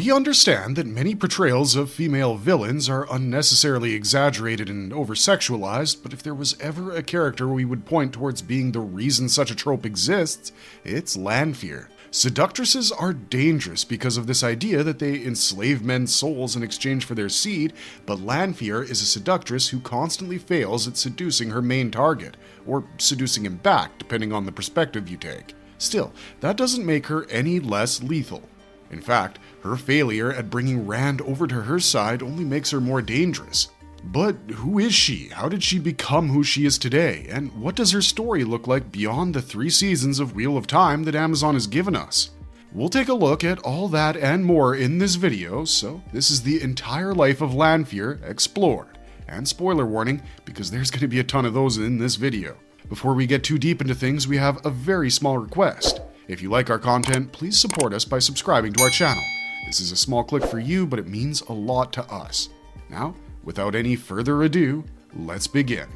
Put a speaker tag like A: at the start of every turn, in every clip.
A: We understand that many portrayals of female villains are unnecessarily exaggerated and over-sexualized, but if there was ever a character we would point towards being the reason such a trope exists, it's Lanfear. Seductresses are dangerous because of this idea that they enslave men's souls in exchange for their seed, but Lanfear is a seductress who constantly fails at seducing her main target, or seducing him back, depending on the perspective you take. Still, that doesn't make her any less lethal. In fact, her failure at bringing Rand over to her side only makes her more dangerous. But who is she? How did she become who she is today? And what does her story look like beyond the 3 seasons of Wheel of Time that Amazon has given us? We'll take a look at all that and more in this video, so this is the entire life of Lanfear explored. And spoiler warning, because there's going to be a ton of those in this video. Before we get too deep into things, we have a very small request. If you like our content, please support us by subscribing to our channel. This is a small click for you, but it means a lot to us. Now, without any further ado, let's begin.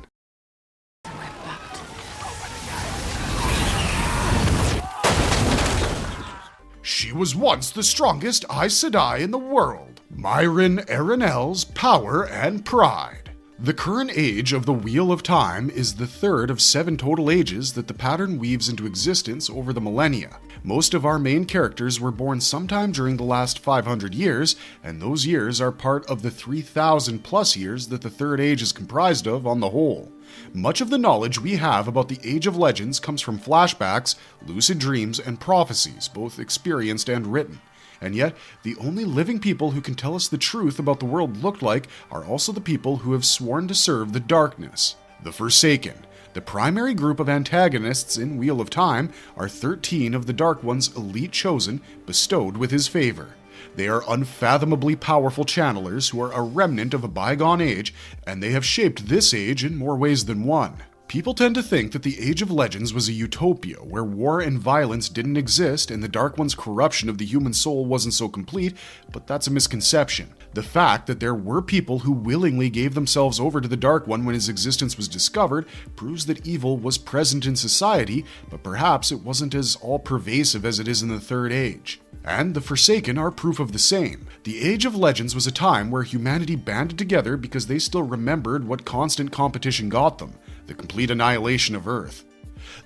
A: She was once the strongest Aes Sedai in the world. Myrin Arenel's power and pride. The current age of the Wheel of Time is the 3rd of 7 total ages that the pattern weaves into existence over the millennia. Most of our main characters were born sometime during the last 500 years, and those years are part of the 3,000 plus years that the 3rd age is comprised of on the whole. Much of the knowledge we have about the Age of Legends comes from flashbacks, lucid dreams, and prophecies, both experienced and written. And yet, the only living people who can tell us the truth about the world looked like are also the people who have sworn to serve the darkness. The Forsaken. The primary group of antagonists in Wheel of Time are 13 of the Dark One's elite chosen, bestowed with his favor. They are unfathomably powerful channelers who are a remnant of a bygone age, and they have shaped this age in more ways than one. People tend to think that the Age of Legends was a utopia where war and violence didn't exist and the Dark One's corruption of the human soul wasn't so complete, but that's a misconception. The fact that there were people who willingly gave themselves over to the Dark One when his existence was discovered proves that evil was present in society, but perhaps it wasn't as all-pervasive as it is in the 3rd Age. And the Forsaken are proof of the same. The Age of Legends was a time where humanity banded together because they still remembered what constant competition got them: the complete annihilation of Earth.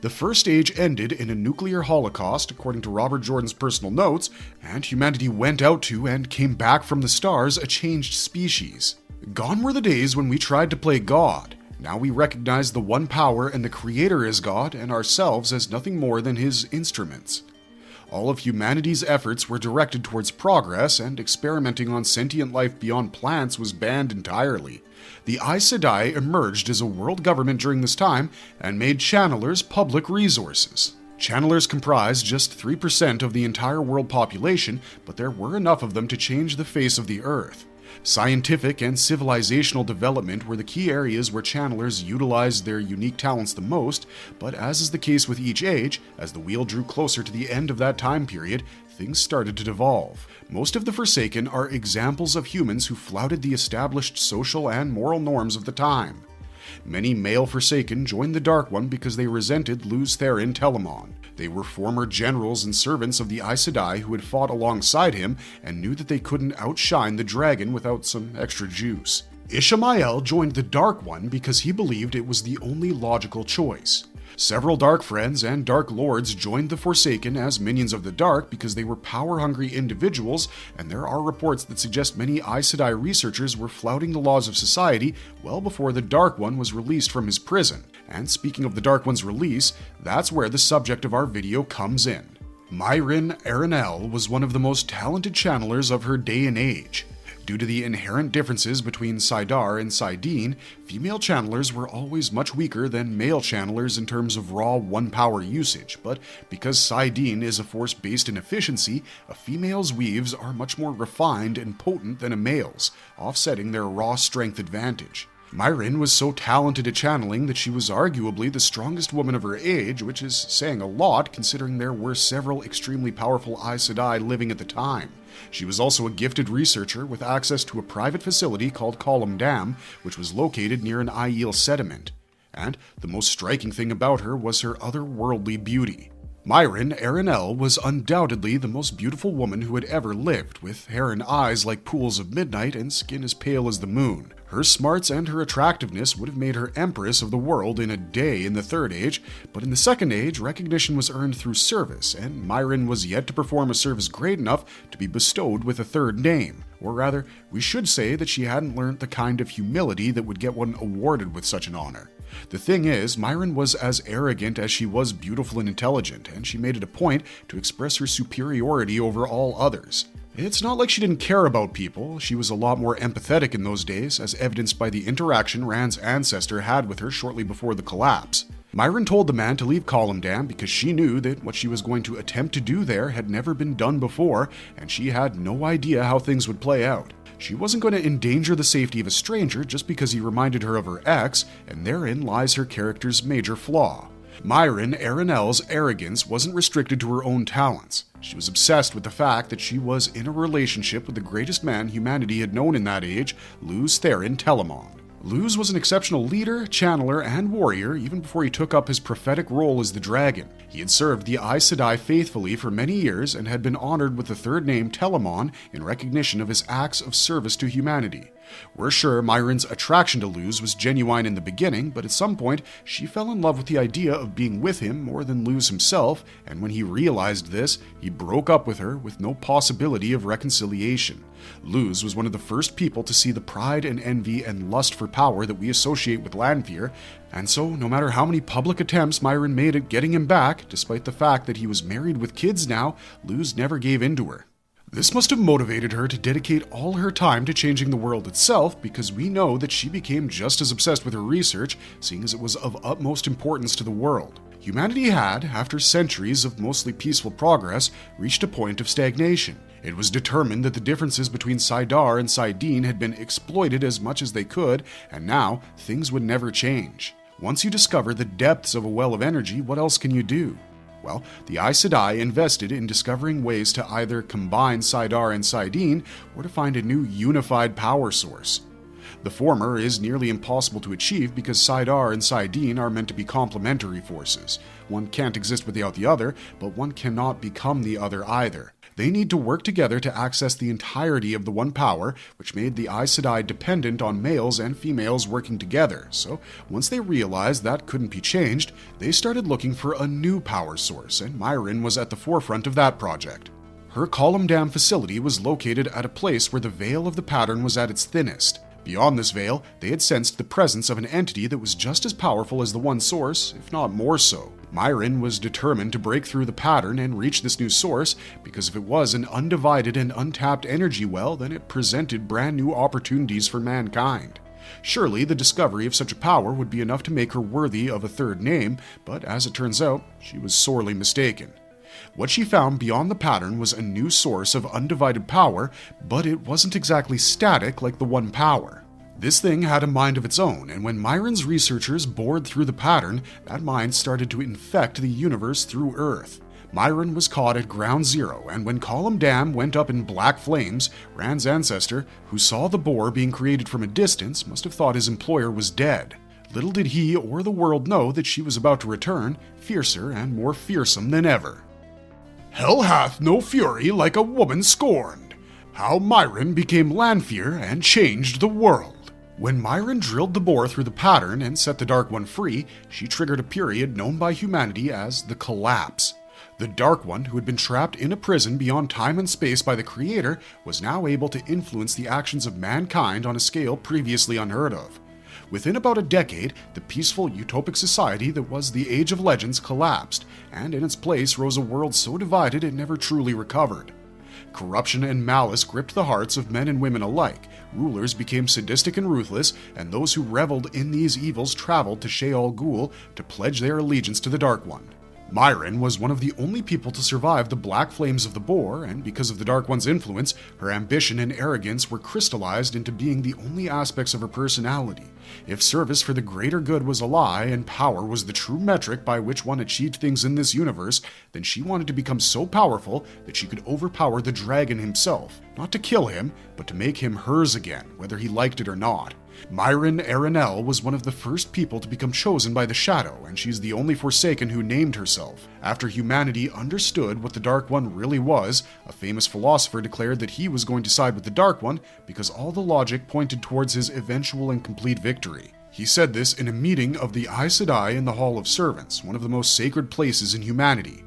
A: The First Age ended in a nuclear holocaust, according to Robert Jordan's personal notes, and humanity went out to and came back from the stars a changed species. Gone were the days when we tried to play God. Now we recognize the one power and the Creator as God and ourselves as nothing more than His instruments. All of humanity's efforts were directed towards progress, and experimenting on sentient life beyond plants was banned entirely. The Aes Sedai emerged as a world government during this time and made channelers public resources. Channelers comprised just 3% of the entire world population, but there were enough of them to change the face of the Earth. Scientific and civilizational development were the key areas where channelers utilized their unique talents the most, but as is the case with each age, as the wheel drew closer to the end of that time period, things started to devolve. Most of the Forsaken are examples of humans who flouted the established social and moral norms of the time. Many male Forsaken joined the Dark One because they resented Luz Therin Telamon. They were former generals and servants of the Aes Sedai who had fought alongside him and knew that they couldn't outshine the dragon without some extra juice. Ishamael joined the Dark One because he believed it was the only logical choice. Several Dark Friends and Dark Lords joined the Forsaken as minions of the Dark because they were power-hungry individuals, and there are reports that suggest many Aes Sedai researchers were flouting the laws of society well before the Dark One was released from his prison. And speaking of the Dark One's release, that's where the subject of our video comes in. Myrin Arenel was one of the most talented channelers of her day and age. Due to the inherent differences between saidar and saidin, female channelers were always much weaker than male channelers in terms of raw one-power usage, but because saidin is a force based in efficiency, a female's weaves are much more refined and potent than a male's, offsetting their raw strength advantage. Myrin was so talented at channeling that she was arguably the strongest woman of her age, which is saying a lot considering there were several extremely powerful Aes Sedai living at the time. She was also a gifted researcher with access to a private facility called Column Dam, which was located near an Aiel sediment. And the most striking thing about her was her otherworldly beauty. Myrin Arenelle was undoubtedly the most beautiful woman who had ever lived, with hair and eyes like pools of midnight and skin as pale as the moon. Her smarts and her attractiveness would have made her empress of the world in a day in the Third Age, but in the Second Age, recognition was earned through service, and Myrin was yet to perform a service great enough to be bestowed with a third name. Or rather, we should say that she hadn't learned the kind of humility that would get one awarded with such an honor. The thing is, Myrin was as arrogant as she was beautiful and intelligent, and she made it a point to express her superiority over all others. It's not like she didn't care about people. She was a lot more empathetic in those days, as evidenced by the interaction Rand's ancestor had with her shortly before the collapse. Myrin told the man to leave Columdam because she knew that what she was going to attempt to do there had never been done before, and she had no idea how things would play out. She wasn't going to endanger the safety of a stranger just because he reminded her of her ex, and therein lies her character's major flaw. Myrin Arenelle's arrogance wasn't restricted to her own talents. She was obsessed with the fact that she was in a relationship with the greatest man humanity had known in that age, Luz Therin Telamon. Luz was an exceptional leader, channeler, and warrior even before he took up his prophetic role as the dragon. He had served the Aes Sedai faithfully for many years and had been honored with the third name Telamon in recognition of his acts of service to humanity. We're sure Myrin's attraction to Luz was genuine in the beginning, but at some point she fell in love with the idea of being with him more than Luz himself, and when he realized this, he broke up with her with no possibility of reconciliation. Luz was one of the first people to see the pride and envy and lust for power that we associate with Lanfear, and so no matter how many public attempts Myrin made at getting him back, despite the fact that he was married with kids now, Luz never gave in to her. This must have motivated her to dedicate all her time to changing the world itself, because we know that she became just as obsessed with her research, seeing as it was of utmost importance to the world. Humanity had, after centuries of mostly peaceful progress, reached a point of stagnation. It was determined that the differences between Saidar and Saidin had been exploited as much as they could, and now things would never change. Once you discover the depths of a well of energy, what else can you do? Well, the Aes Sedai invested in discovering ways to either combine Saidar and Saidin or to find a new unified power source. The former is nearly impossible to achieve because Saidar and Saidin are meant to be complementary forces. One can't exist without the other, but one cannot become the other either. They need to work together to access the entirety of the one power, which made the Aes Sedai dependent on males and females working together. So, once they realized that couldn't be changed, they started looking for a new power source, and Myrin was at the forefront of that project. Her Columdam facility was located at a place where the veil of the pattern was at its thinnest. Beyond this veil, they had sensed the presence of an entity that was just as powerful as the one source, if not more so. Myrin was determined to break through the pattern and reach this new source, because if it was an undivided and untapped energy well, then it presented brand new opportunities for mankind. Surely the discovery of such a power would be enough to make her worthy of a third name, but as it turns out, she was sorely mistaken. What she found beyond the pattern was a new source of undivided power, but it wasn't exactly static like the one power. This thing had a mind of its own, and when Myrin's researchers bored through the pattern, that mind started to infect the universe through Earth. Myrin was caught at Ground Zero, and when Columdam went up in black flames, Rand's ancestor, who saw the boar being created from a distance, must have thought his employer was dead. Little did he or the world know that she was about to return, fiercer and more fearsome than ever. Hell hath no fury like a woman scorned. How Myrin became Lanfear and changed the world. When Myrin drilled the boar through the pattern and set the Dark One free, she triggered a period known by humanity as the Collapse. The Dark One, who had been trapped in a prison beyond time and space by the Creator, was now able to influence the actions of mankind on a scale previously unheard of. Within about a decade, the peaceful utopic society that was the Age of Legends collapsed, and in its place rose a world so divided it never truly recovered. Corruption and malice gripped the hearts of men and women alike, rulers became sadistic and ruthless, and those who reveled in these evils traveled to Sheol Ghul to pledge their allegiance to the Dark One. Myrin was one of the only people to survive the black flames of the boar, and because of the Dark One's influence, her ambition and arrogance were crystallized into being the only aspects of her personality. If service for the greater good was a lie, and power was the true metric by which one achieved things in this universe, then she wanted to become so powerful that she could overpower the dragon himself, not to kill him, but to make him hers again, whether he liked it or not. Myrin Aranel was one of the first people to become chosen by the Shadow, and she's the only Forsaken who named herself. After humanity understood what the Dark One really was, a famous philosopher declared that he was going to side with the Dark One because all the logic pointed towards his eventual and complete victory. He said this in a meeting of the Aes Sedai in the Hall of Servants, one of the most sacred places in humanity.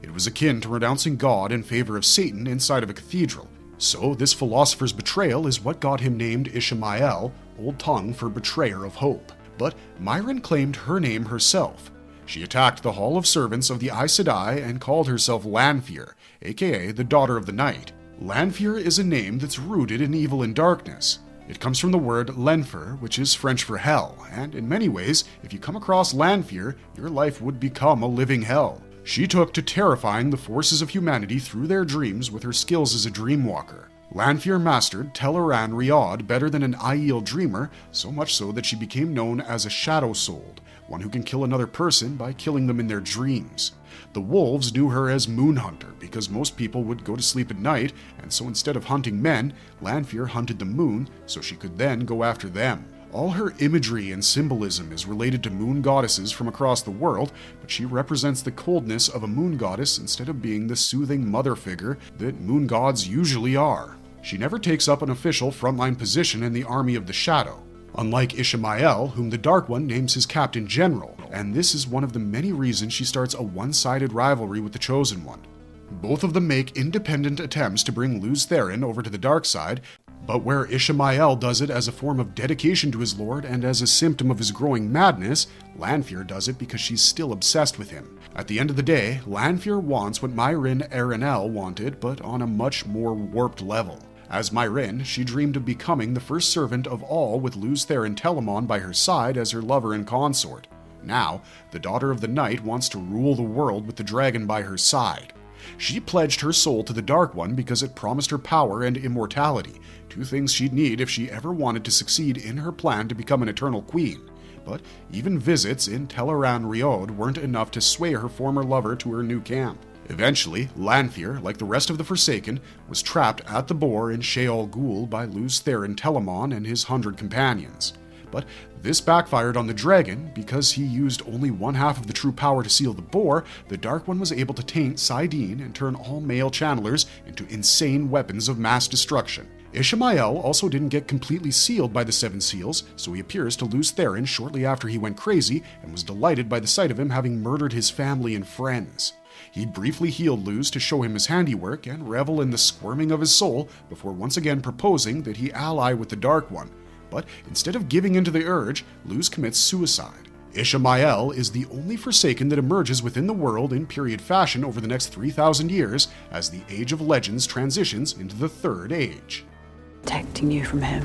A: It was akin to renouncing God in favor of Satan inside of a cathedral. So this philosopher's betrayal is what got him named Ishamael, Old Tongue for betrayer of hope. But Myrin claimed her name herself. She attacked the Hall of Servants of the Aes Sedai and called herself Lanfear, aka the Daughter of the Night. Lanfear is a name that's rooted in evil and darkness. It comes from the word Lanfear, which is French for hell, and in many ways, if you come across Lanfear, your life would become a living hell. She took to terrifying the forces of humanity through their dreams with her skills as a dreamwalker. Lanfear mastered Teleran Riad better than an Aiel dreamer, so much so that she became known as a shadow-souled, one who can kill another person by killing them in their dreams. The wolves knew her as Moonhunter because most people would go to sleep at night, and so instead of hunting men, Lanfear hunted the moon so she could then go after them. All her imagery and symbolism is related to moon goddesses from across the world, but she represents the coldness of a moon goddess instead of being the soothing mother figure that moon gods usually are. She never takes up an official frontline position in the army of the Shadow, unlike Ishamael, whom the Dark One names his Captain General, and this is one of the many reasons she starts a one-sided rivalry with the Chosen One. Both of them make independent attempts to bring Luz Therin over to the dark side, but where Ishamael does it as a form of dedication to his lord and as a symptom of his growing madness, Lanfear does it because she's still obsessed with him. At the end of the day, Lanfear wants what Myrin Aranel wanted, but on a much more warped level. As Myrin, she dreamed of becoming the first servant of all with Luz Therin Telamon by her side as her lover and consort. Now, the Daughter of the Night wants to rule the world with the dragon by her side. She pledged her soul to the Dark One because it promised her power and immortality, two things she'd need if she ever wanted to succeed in her plan to become an eternal queen. But even visits in Teleran Riod weren't enough to sway her former lover to her new camp. Eventually, Lanfear, like the rest of the Forsaken, was trapped at the Boar in Sheol Ghul by Luz Therin Telamon and his 100 companions. But this backfired on the dragon. Because he used only one half of the true power to seal the Boar, the Dark One was able to taint Saidin and turn all male channelers into insane weapons of mass destruction. Ishamael also didn't get completely sealed by the Seven Seals, so he appears to Luz Therin shortly after he went crazy and was delighted by the sight of him having murdered his family and friends. He briefly healed Luz to show him his handiwork and revel in the squirming of his soul before once again proposing that he ally with the Dark One. But instead of giving in to the urge, Luz commits suicide. Ishamael is the only Forsaken that emerges within the world in period fashion over the next 3,000 years as the Age of Legends transitions into the Third Age.
B: Protecting you from him.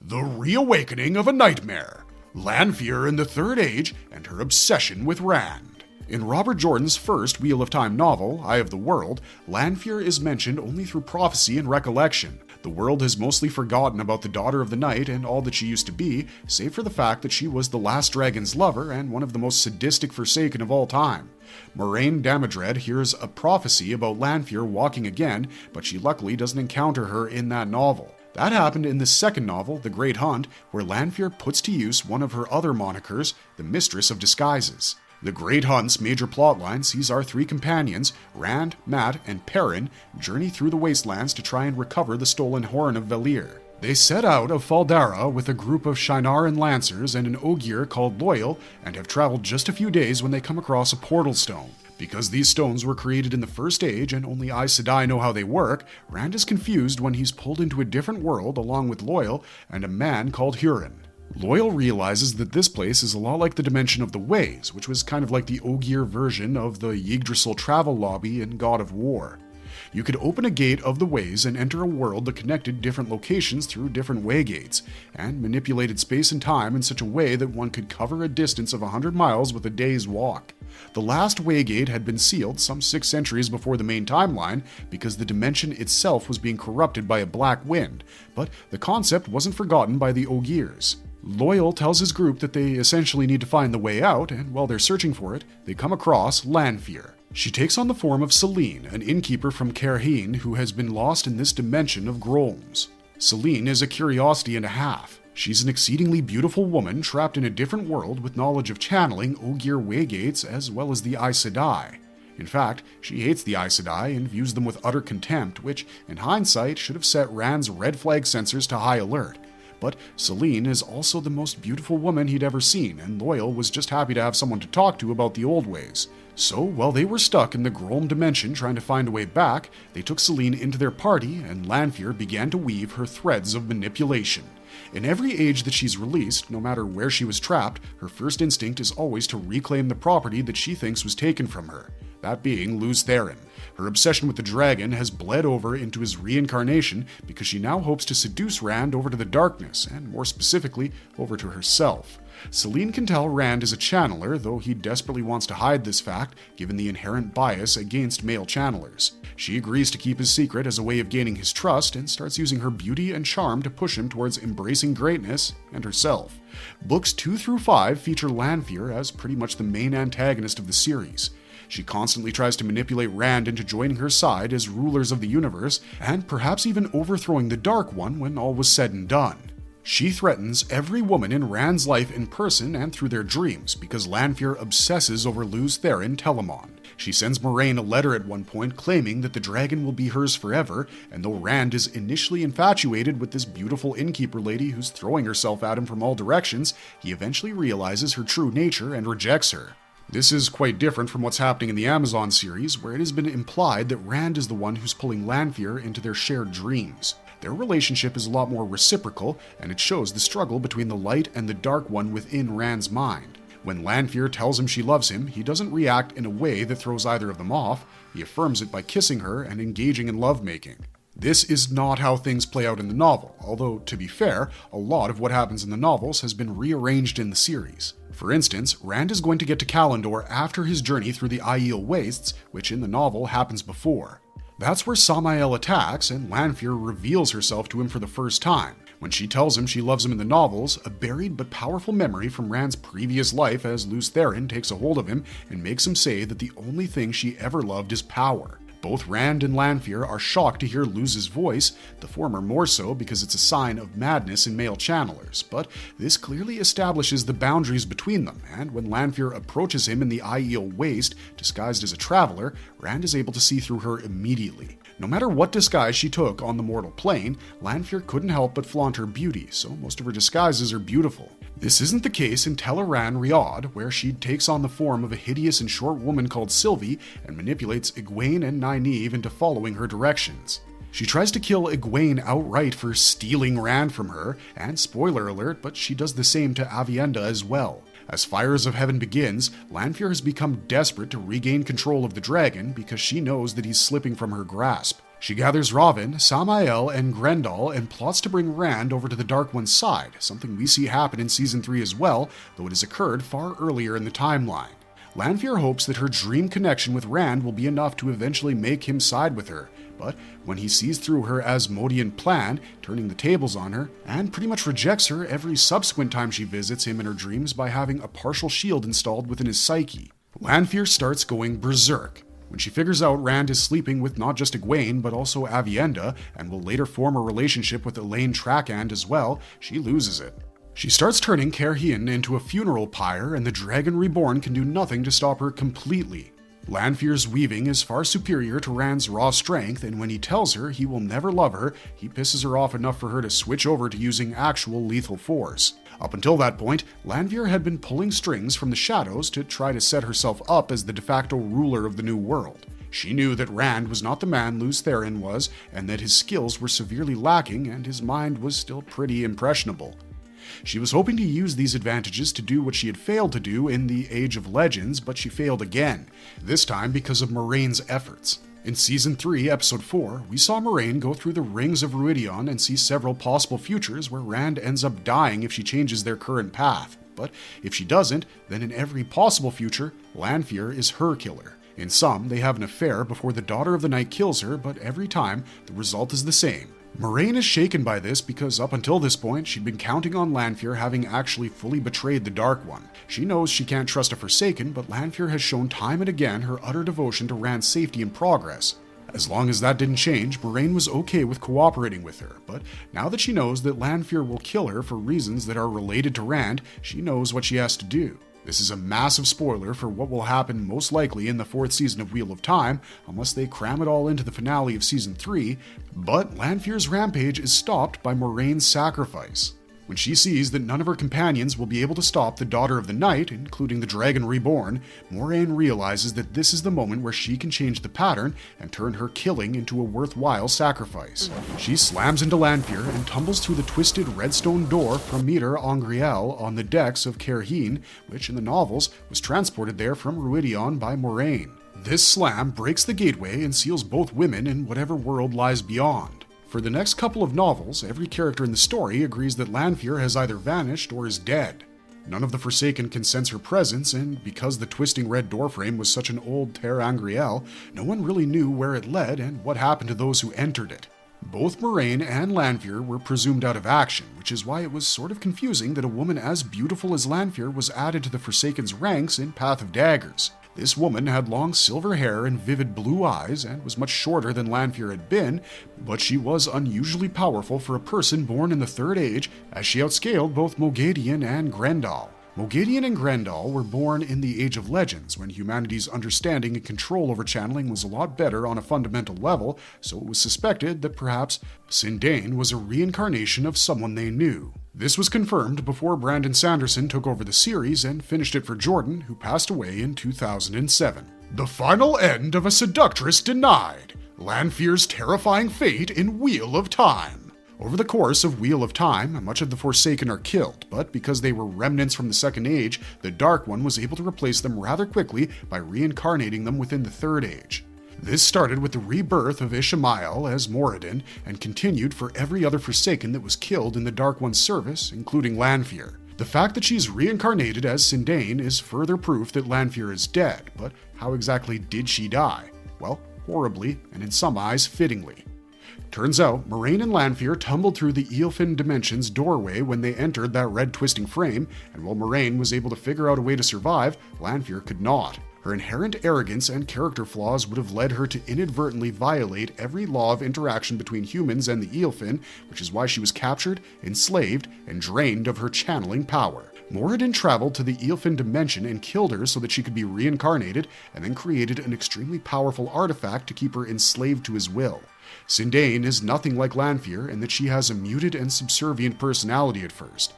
A: The Reawakening of a Nightmare. Lanfear in the Third Age and her obsession with Rand. In Robert Jordan's first Wheel of Time novel, Eye of the World, Lanfear is mentioned only through prophecy and recollection. The world has mostly forgotten about the Daughter of the Night and all that she used to be, save for the fact that she was the last dragon's lover and one of the most sadistic Forsaken of all time. Moraine Damodred hears a prophecy about Lanfear walking again, but she luckily doesn't encounter her in that novel. That happened in the second novel, The Great Hunt, where Lanfear puts to use one of her other monikers, the Mistress of Disguises. The Great Hunt's major plotline sees our three companions, Rand, Mat, and Perrin, journey through the wastelands to try and recover the stolen Horn of Valir. They set out of Faldara with a group of Shienaran Lancers and an Ogier called Loyal, and have traveled just a few days when they come across a portal stone. Because these stones were created in the First Age and only Aes Sedai know how they work, Rand is confused when he's pulled into a different world along with Loyal and a man called Huron. Loyal realizes that this place is a lot like the Dimension of the Ways, which was kind of like the Ogier version of the Yggdrasil travel lobby in God of War. You could open a gate of the Ways and enter a world that connected different locations through different waygates, and manipulated space and time in such a way that one could cover a distance of 100 miles with a day's walk. The last waygate had been sealed some 6 centuries before the main timeline because the dimension itself was being corrupted by a black wind, but the concept wasn't forgotten by the Ogiers. Loyal tells his group that they essentially need to find the way out, and while they're searching for it, they come across Lanfear. She takes on the form of Selene, an innkeeper from Kerheen who has been lost in this dimension of Grolms. Selene is a curiosity and a half. She's an exceedingly beautiful woman trapped in a different world with knowledge of channeling Ogier Waygates as well as the Aes Sedai. In fact, she hates the Aes Sedai and views them with utter contempt, which, in hindsight, should have set Rand's red flag sensors to high alert. But Selene is also the most beautiful woman he'd ever seen, and Loyal was just happy to have someone to talk to about the old ways. So, while they were stuck in the Grom dimension trying to find a way back, they took Selene into their party, and Lanfear began to weave her threads of manipulation. In every age that she's released, no matter where she was trapped, her first instinct is always to reclaim the property that she thinks was taken from her, that being Lews Therin. Her obsession with the dragon has bled over into his reincarnation because she now hopes to seduce Rand over to the darkness, and more specifically, over to herself. Selene can tell Rand is a channeler, though he desperately wants to hide this fact, given the inherent bias against male channelers. She agrees to keep his secret as a way of gaining his trust, and starts using her beauty and charm to push him towards embracing greatness and herself. Books 2 through 5 feature Lanfear as pretty much the main antagonist of the series. She constantly tries to manipulate Rand into joining her side as rulers of the universe, and perhaps even overthrowing the Dark One when all was said and done. She threatens every woman in Rand's life in person and through their dreams, because Lanfear obsesses over Lews Therin Telamon. She sends Moiraine a letter at one point claiming that the dragon will be hers forever, and though Rand is initially infatuated with this beautiful innkeeper lady who's throwing herself at him from all directions, he eventually realizes her true nature and rejects her. This is quite different from what's happening in the Amazon series, where it has been implied that Rand is the one who's pulling Lanfear into their shared dreams. Their relationship is a lot more reciprocal, and it shows the struggle between the light and the dark one within Rand's mind. When Lanfear tells him she loves him, he doesn't react in a way that throws either of them off. He affirms it by kissing her and engaging in lovemaking. This is not how things play out in the novel, although, to be fair, a lot of what happens in the novels has been rearranged in the series. For instance, Rand is going to get to Kalandor after his journey through the Aiel Wastes, which in the novel happens before. That's where Samael attacks, and Lanfear reveals herself to him for the first time. When she tells him she loves him in the novels, a buried but powerful memory from Rand's previous life as Lews Therin takes a hold of him and makes him say that the only thing she ever loved is power. Both Rand and Lanfear are shocked to hear Lews's voice, the former more so because it's a sign of madness in male channelers, but this clearly establishes the boundaries between them, and when Lanfear approaches him in the Aiel Waste, disguised as a traveler, Rand is able to see through her immediately. No matter what disguise she took on the mortal plane, Lanfear couldn't help but flaunt her beauty, so most of her disguises are beautiful. This isn't the case in Teleran Riad, where she takes on the form of a hideous and short woman called Sylvie and manipulates Egwene and Nynaeve into following her directions. She tries to kill Egwene outright for stealing Rand from her, and spoiler alert, but she does the same to Aviendha as well. As Fires of Heaven begins, Lanfear has become desperate to regain control of the dragon because she knows that he's slipping from her grasp. She gathers Ravin, Samael, and Grendel and plots to bring Rand over to the Dark One's side, something we see happen in Season 3 as well, though it has occurred far earlier in the timeline. Lanfear hopes that her dream connection with Rand will be enough to eventually make him side with her, but when he sees through her Asmodean plan, turning the tables on her, and pretty much rejects her every subsequent time she visits him in her dreams by having a partial shield installed within his psyche, Lanfear starts going berserk. When she figures out Rand is sleeping with not just Egwene, but also Aviendha, and will later form a relationship with Elaine Trakand as well, she loses it. She starts turning Caerhien into a funeral pyre, and the Dragon Reborn can do nothing to stop her completely. Lanfear's weaving is far superior to Rand's raw strength, and when he tells her he will never love her, he pisses her off enough for her to switch over to using actual lethal force. Up until that point, Lanfear had been pulling strings from the shadows to try to set herself up as the de facto ruler of the new world. She knew that Rand was not the man Lews Therin was, and that his skills were severely lacking and his mind was still pretty impressionable. She was hoping to use these advantages to do what she had failed to do in the Age of Legends, but she failed again, this time because of Moraine's efforts. In Season 3, Episode 4, we saw Moiraine go through the Rings of Ruidion and see several possible futures where Rand ends up dying if she changes their current path. But if she doesn't, then in every possible future, Lanfear is her killer. In some, they have an affair before the Daughter of the Night kills her, but every time, the result is the same. Moiraine is shaken by this because up until this point, she'd been counting on Lanfear having actually fully betrayed the Dark One. She knows she can't trust a Forsaken, but Lanfear has shown time and again her utter devotion to Rand's safety and progress. As long as that didn't change, Moraine was okay with cooperating with her, but now that she knows that Lanfear will kill her for reasons that are related to Rand, she knows what she has to do. This is a massive spoiler for what will happen most likely in the 4th season of Wheel of Time, unless they cram it all into the finale of Season 3, but Lanfear's rampage is stopped by Moraine's sacrifice. When she sees that none of her companions will be able to stop the Daughter of the Night, including the Dragon Reborn, Moraine realizes that this is the moment where she can change the pattern and turn her killing into a worthwhile sacrifice. She slams into Lanfear and tumbles through the twisted redstone door from Meter Angriel on the decks of Kerheen, which in the novels was transported there from Ruidion by Moraine. This slam breaks the gateway and seals both women in whatever world lies beyond. For the next couple of novels, every character in the story agrees that Lanfear has either vanished or is dead. None of the Forsaken can sense her presence, and because the twisting red doorframe was such an old Terre Angriel, no one really knew where it led and what happened to those who entered it. Both Moraine and Lanfear were presumed out of action, which is why it was sort of confusing that a woman as beautiful as Lanfear was added to the Forsaken's ranks in Path of Daggers. This woman had long silver hair and vivid blue eyes and was much shorter than Lanfear had been, but she was unusually powerful for a person born in the Third Age, as she outscaled both Moghedien and Grendel. Moghedien and Grendel were born in the Age of Legends, when humanity's understanding and control over channeling was a lot better on a fundamental level, so it was suspected that perhaps Sindain was a reincarnation of someone they knew. This was confirmed before Brandon Sanderson took over the series and finished it for Jordan, who passed away in 2007. The final end of a seductress denied. Lanfear's terrifying fate in Wheel of Time. Over the course of Wheel of Time, much of the Forsaken are killed, but because they were remnants from the Second Age, the Dark One was able to replace them rather quickly by reincarnating them within the Third Age. This started with the rebirth of Ishamael as Moradin, and continued for every other Forsaken that was killed in the Dark One's service, including Lanfear. The fact that she's reincarnated as Sindain is further proof that Lanfear is dead, but how exactly did she die? Well, horribly, and in some eyes, fittingly. Turns out, Moraine and Lanfear tumbled through the Eilfin Dimension's doorway when they entered that red twisting frame, and while Moraine was able to figure out a way to survive, Lanfear could not. Her inherent arrogance and character flaws would have led her to inadvertently violate every law of interaction between humans and the Eilfin, which is why she was captured, enslaved, and drained of her channeling power. Moradin traveled to the Eilfin dimension and killed her so that she could be reincarnated, and then created an extremely powerful artifact to keep her enslaved to his will. Sindain is nothing like Lanfear in that she has a muted and subservient personality at first.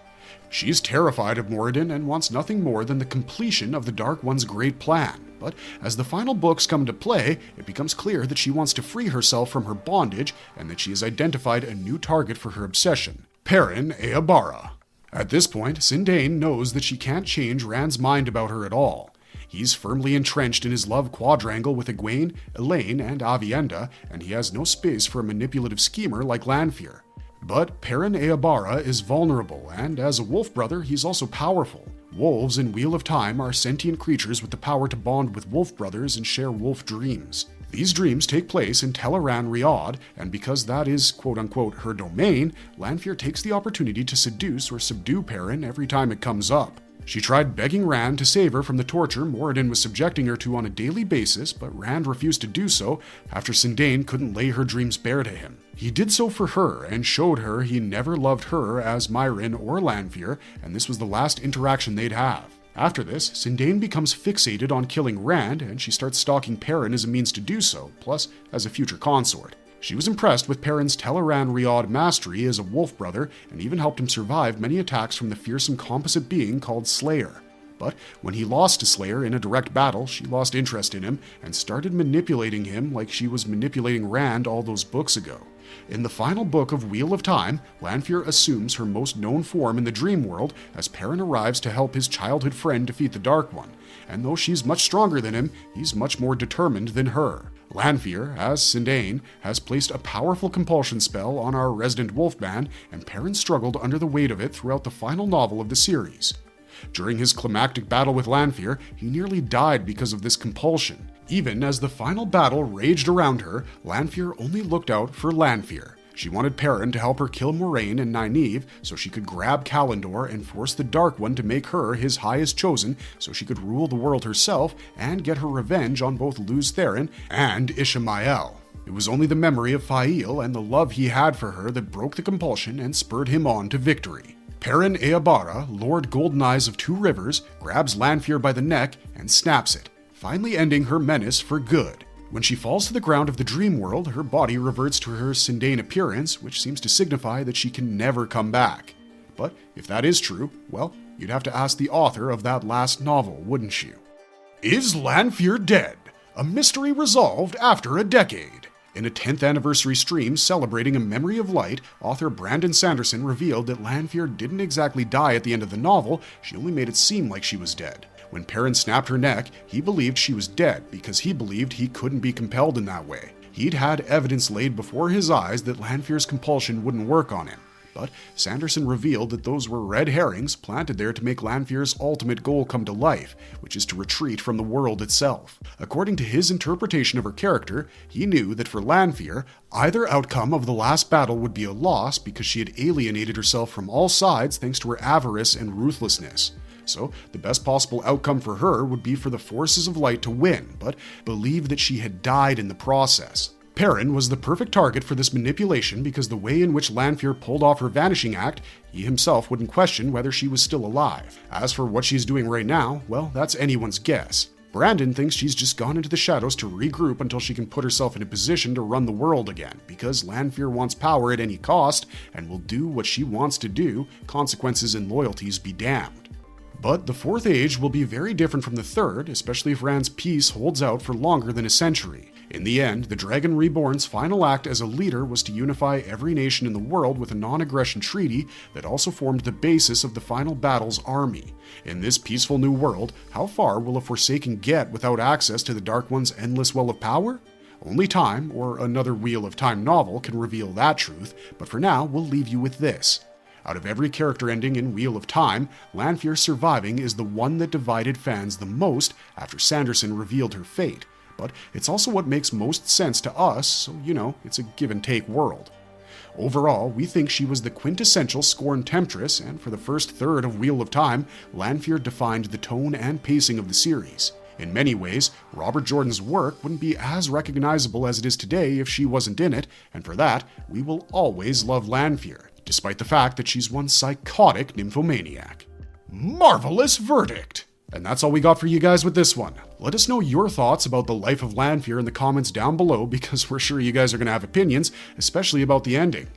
A: She is terrified of Moradin and wants nothing more than the completion of the Dark One's great plan. But as the final books come to play, it becomes clear that she wants to free herself from her bondage and that she has identified a new target for her obsession, Perrin Eabara. At this point, Sindain knows that she can't change Rand's mind about her at all. He's firmly entrenched in his love quadrangle with Egwene, Elaine, and Aviendha, and he has no space for a manipulative schemer like Lanfear. But Perrin Eabara is vulnerable, and as a wolf brother, he's also powerful. Wolves in Wheel of Time are sentient creatures with the power to bond with wolf brothers and share wolf dreams. These dreams take place in Teleran Riad, and because that is quote-unquote her domain, Lanfear takes the opportunity to seduce or subdue Perrin every time it comes up. She tried begging Rand to save her from the torture Moradin was subjecting her to on a daily basis, but Rand refused to do so after Sindain couldn't lay her dreams bare to him. He did so for her and showed her he never loved her as Myrin or Lanfear, and this was the last interaction they'd have. After this, Sindain becomes fixated on killing Rand, and she starts stalking Perrin as a means to do so, plus as a future consort. She was impressed with Perrin's Teleran Riad mastery as a wolf brother, and even helped him survive many attacks from the fearsome composite being called Slayer. But when he lost to Slayer in a direct battle, she lost interest in him, and started manipulating him like she was manipulating Rand all those books ago. In the final book of Wheel of Time, Lanfear assumes her most known form in the dream world as Perrin arrives to help his childhood friend defeat the Dark One, and though she's much stronger than him, he's much more determined than her. Lanfear, as Sindain, has placed a powerful compulsion spell on our resident wolfman, and Perrin struggled under the weight of it throughout the final novel of the series. During his climactic battle with Lanfear, he nearly died because of this compulsion. Even as the final battle raged around her, Lanfear only looked out for Lanfear. She wanted Perrin to help her kill Moraine and Nynaeve so she could grab Kalendor and force the Dark One to make her his highest chosen so she could rule the world herself and get her revenge on both Luz Therin and Ishamael. It It was only the memory of Fail and the love he had for her that broke the compulsion and spurred him on to victory. Perrin Eabara, Lord Golden Eyes of Two Rivers, grabs Lanfear by the neck and snaps it, finally ending her menace for good. When she falls to the ground of the dream world, her body reverts to her Sindane appearance, which seems to signify that she can never come back. But if that is true, well, you'd have to ask the author of that last novel, wouldn't you? Is Lanfear dead? A mystery resolved after a decade. In a 10th anniversary stream celebrating a memory of light, author Brandon Sanderson revealed that Lanfear didn't exactly die at the end of the novel, she only made it seem like she was dead. When Perrin snapped her neck, he believed she was dead because he believed he couldn't be compelled in that way. He'd had evidence laid before his eyes that Lanfear's compulsion wouldn't work on him. But Sanderson revealed that those were red herrings planted there to make Lanfear's ultimate goal come to life, which is to retreat from the world itself. According to his interpretation of her character, he knew that for Lanfear, either outcome of the last battle would be a loss because she had alienated herself from all sides thanks to her avarice and ruthlessness. So the best possible outcome for her would be for the forces of light to win, but believe that she had died in the process. Perrin was the perfect target for this manipulation because the way in which Lanfear pulled off her vanishing act, he himself wouldn't question whether she was still alive. As for what she's doing right now, well, that's anyone's guess. Brandon thinks she's just gone into the shadows to regroup until she can put herself in a position to run the world again, because Lanfear wants power at any cost and will do what she wants to do, consequences and loyalties be damned. But the Fourth Age will be very different from the Third, especially if Rand's peace holds out for longer than a century. In the end, the Dragon Reborn's final act as a leader was to unify every nation in the world with a non-aggression treaty that also formed the basis of the final battle's army. In this peaceful new world, how far will a Forsaken get without access to the Dark One's endless well of power? Only time, or another Wheel of Time novel, can reveal that truth, but for now, we'll leave you with this. Out of every character ending in Wheel of Time, Lanfear surviving is the one that divided fans the most after Sanderson revealed her fate. But it's also what makes most sense to us, so it's a give-and-take world. Overall, we think she was the quintessential Scorn Temptress, and for the first third of Wheel of Time, Lanfear defined the tone and pacing of the series. In many ways, Robert Jordan's work wouldn't be as recognizable as it is today if she wasn't in it, and for that, we will always love Lanfear, despite the fact that she's one psychotic nymphomaniac. Marvelous verdict! And that's all we got for you guys with this one. Let us know your thoughts about the life of Lanfear in the comments down below, because we're sure you guys are going to have opinions, especially about the ending.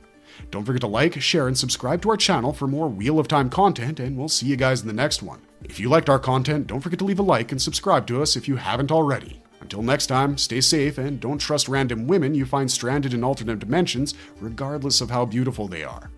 A: Don't forget to like, share, and subscribe to our channel for more Wheel of Time content, and we'll see you guys in the next one. If you liked our content, don't forget to leave a like and subscribe to us if you haven't already. Until next time, stay safe and don't trust random women you find stranded in alternate dimensions, regardless of how beautiful they are.